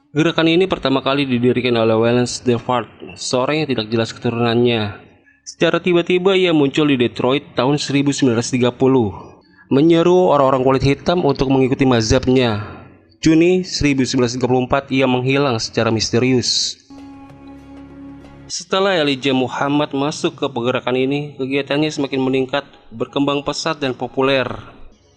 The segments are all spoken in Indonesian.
Gerakan ini pertama kali didirikan oleh Wallace DeFart, seorang yang tidak jelas keturunannya. Secara tiba-tiba ia muncul di Detroit tahun 1930, menyeru orang-orang kulit hitam untuk mengikuti mazhabnya. Juni 1934 ia menghilang secara misterius. Setelah Elijah Muhammad masuk ke pergerakan ini, kegiatannya semakin meningkat, berkembang pesat dan populer.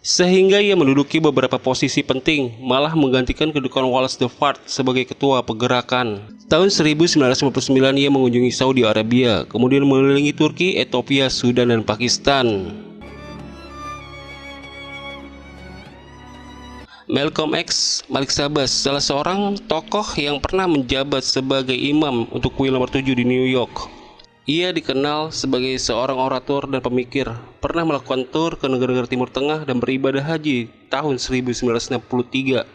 Sehingga ia menduduki beberapa posisi penting, malah menggantikan kedudukan Wallace DeFart sebagai ketua pergerakan. Tahun 1959 ia mengunjungi Saudi Arabia, kemudian mengelilingi Turki, Ethiopia, Sudan, dan Pakistan. Malcolm X Malik Sabas, salah seorang tokoh yang pernah menjabat sebagai imam untuk kuil nomor 7 di New York. Ia dikenal sebagai seorang orator dan pemikir, pernah melakukan tur ke negara-negara Timur Tengah dan beribadah haji tahun 1963.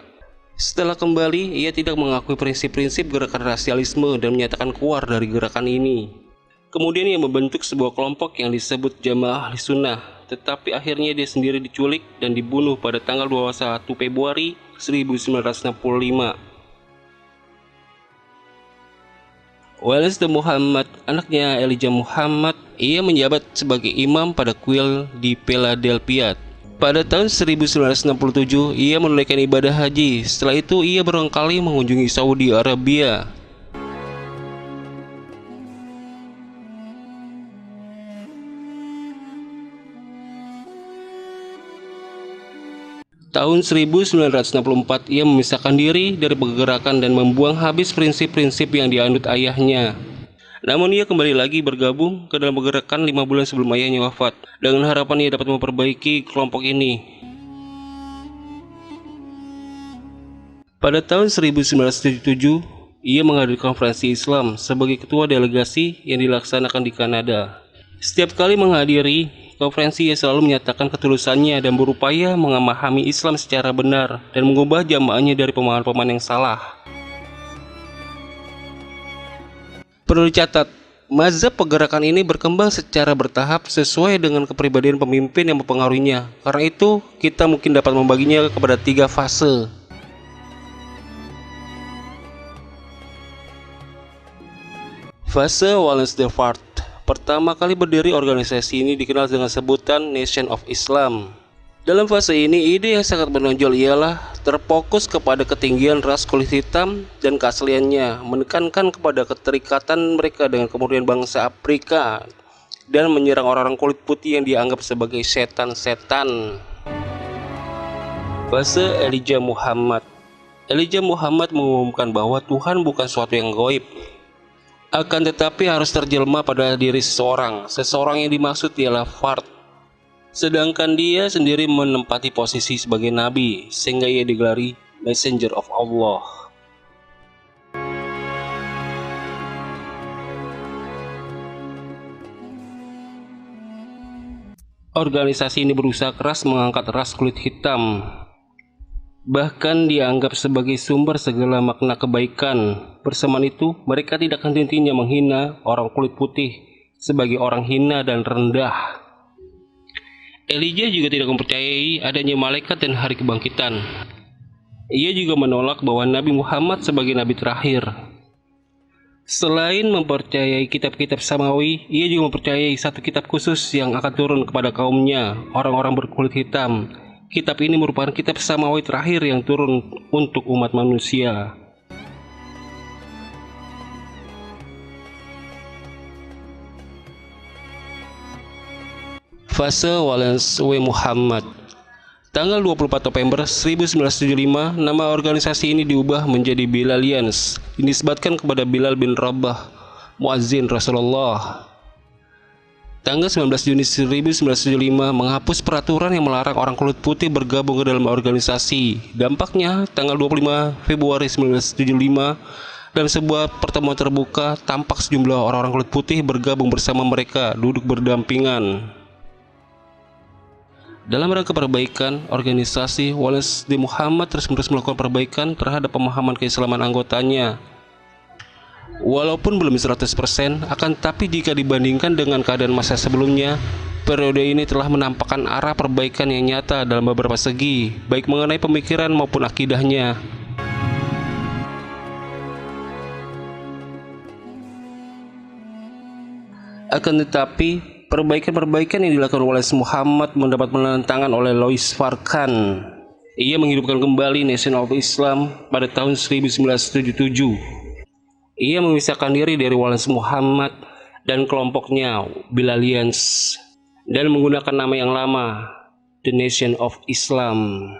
Setelah kembali, ia tidak mengakui prinsip-prinsip gerakan rasialisme dan menyatakan keluar dari gerakan ini. Kemudian ia membentuk sebuah kelompok yang disebut Jamaah Ahli Sunnah, tetapi akhirnya dia sendiri diculik dan dibunuh pada tanggal 21 Februari 1965. Wallace de Muhammad, anaknya Elijah Muhammad, ia menjabat sebagai imam pada kuil di Philadelphia. Pada tahun 1967, ia menunaikan ibadah haji. Setelah itu, ia berulang kali mengunjungi Saudi Arabia. Tahun 1964, ia memisahkan diri dari pergerakan dan membuang habis prinsip-prinsip yang dianut ayahnya. Namun ia kembali lagi bergabung ke dalam pergerakan 5 bulan sebelum ayahnya wafat, dengan harapan ia dapat memperbaiki kelompok ini. Pada tahun 1977, ia menghadiri konferensi Islam sebagai ketua delegasi yang dilaksanakan di Kanada. Setiap kali menghadiri konferensi, ia selalu menyatakan ketulusannya dan berupaya memahami Islam secara benar dan mengubah jamaahnya dari pemahaman-pemahaman yang salah. Perlu dicatat, mazhab pergerakan ini berkembang secara bertahap sesuai dengan kepribadian pemimpin yang mempengaruhinya. Karena itu, kita mungkin dapat membaginya kepada 3 fase. Fase Wallace DeFart. Pertama kali berdiri, organisasi ini dikenal dengan sebutan Nation of Islam. Dalam fase ini, ide yang sangat menonjol ialah terfokus kepada ketinggian ras kulit hitam dan keasliannya, menekankan kepada keterikatan mereka dengan kemudian bangsa Afrika, dan menyerang orang-orang kulit putih yang dianggap sebagai setan-setan. Fase Elijah Muhammad. Elijah Muhammad mengumumkan bahwa Tuhan bukan suatu yang gaib, akan tetapi harus terjelma pada diri seseorang. Seseorang yang dimaksud ialah Fard. Sedangkan dia sendiri menempati posisi sebagai nabi, sehingga ia digelari Messenger of Allah. Organisasi ini berusaha keras mengangkat ras kulit hitam, bahkan dianggap sebagai sumber segala makna kebaikan. Bersamaan itu, mereka tidak henti-hentinya menghina orang kulit putih sebagai orang hina dan rendah. Elijah juga tidak mempercayai adanya malaikat dan hari kebangkitan. Ia juga menolak bahwa Nabi Muhammad sebagai nabi terakhir. Selain mempercayai kitab-kitab samawi, ia juga mempercayai satu kitab khusus yang akan turun kepada kaumnya, orang-orang berkulit hitam. Kitab ini merupakan kitab samawi terakhir yang turun untuk umat manusia. Fase Wallace W. Muhammad. Tanggal 24 November 1975, nama organisasi ini diubah menjadi Bilalians, dinisbatkan kepada Bilal bin Rabah, muazzin Rasulullah. Tanggal 19 Juni 1975 menghapus peraturan yang melarang orang kulit putih bergabung ke dalam organisasi. Dampaknya, tanggal 25 Februari 1975, dalam sebuah pertemuan terbuka, tampak sejumlah orang-orang kulit putih bergabung bersama mereka, duduk berdampingan. Dalam rangka perbaikan, organisasi Wallace de Muhammad terus-menerus melakukan perbaikan terhadap pemahaman keislaman anggotanya. Walaupun belum 100%, akan tapi jika dibandingkan dengan keadaan masa sebelumnya, periode ini telah menampakkan arah perbaikan yang nyata dalam beberapa segi, baik mengenai pemikiran maupun akidahnya. Akan tetapi, perbaikan-perbaikan yang dilakukan oleh Muhammad mendapat penentangan oleh Louis Farrakhan. Ia menghidupkan kembali Nation of Islam pada tahun 1977. Ia memisahkan diri dari Wallace Muhammad dan kelompoknya Bilalians dan menggunakan nama yang lama, The Nation of Islam.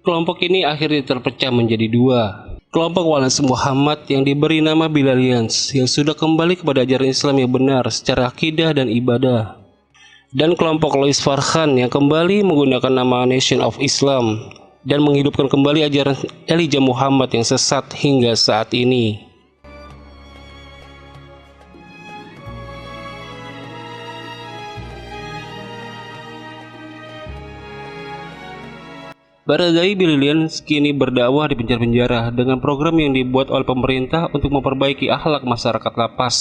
Kelompok ini akhirnya terpecah menjadi dua. Kelompok Wallace Muhammad yang diberi nama Bilalians yang sudah kembali kepada ajaran Islam yang benar secara akidah dan ibadah. Dan kelompok Louis Farrakhan yang kembali menggunakan nama Nation of Islam dan menghidupkan kembali ajaran Elijah Muhammad yang sesat hingga saat ini. Baradae Bilalians kini berdakwah di penjara-penjara dengan program yang dibuat oleh pemerintah untuk memperbaiki akhlak masyarakat lapas.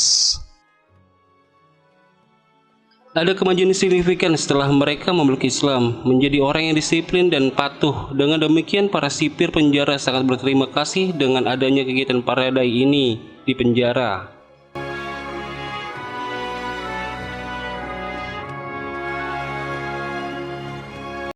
Ada kemajuan signifikan setelah mereka memeluk Islam, menjadi orang yang disiplin dan patuh. Dengan demikian, para sipir penjara sangat berterima kasih dengan adanya kegiatan Baradae ini di penjara.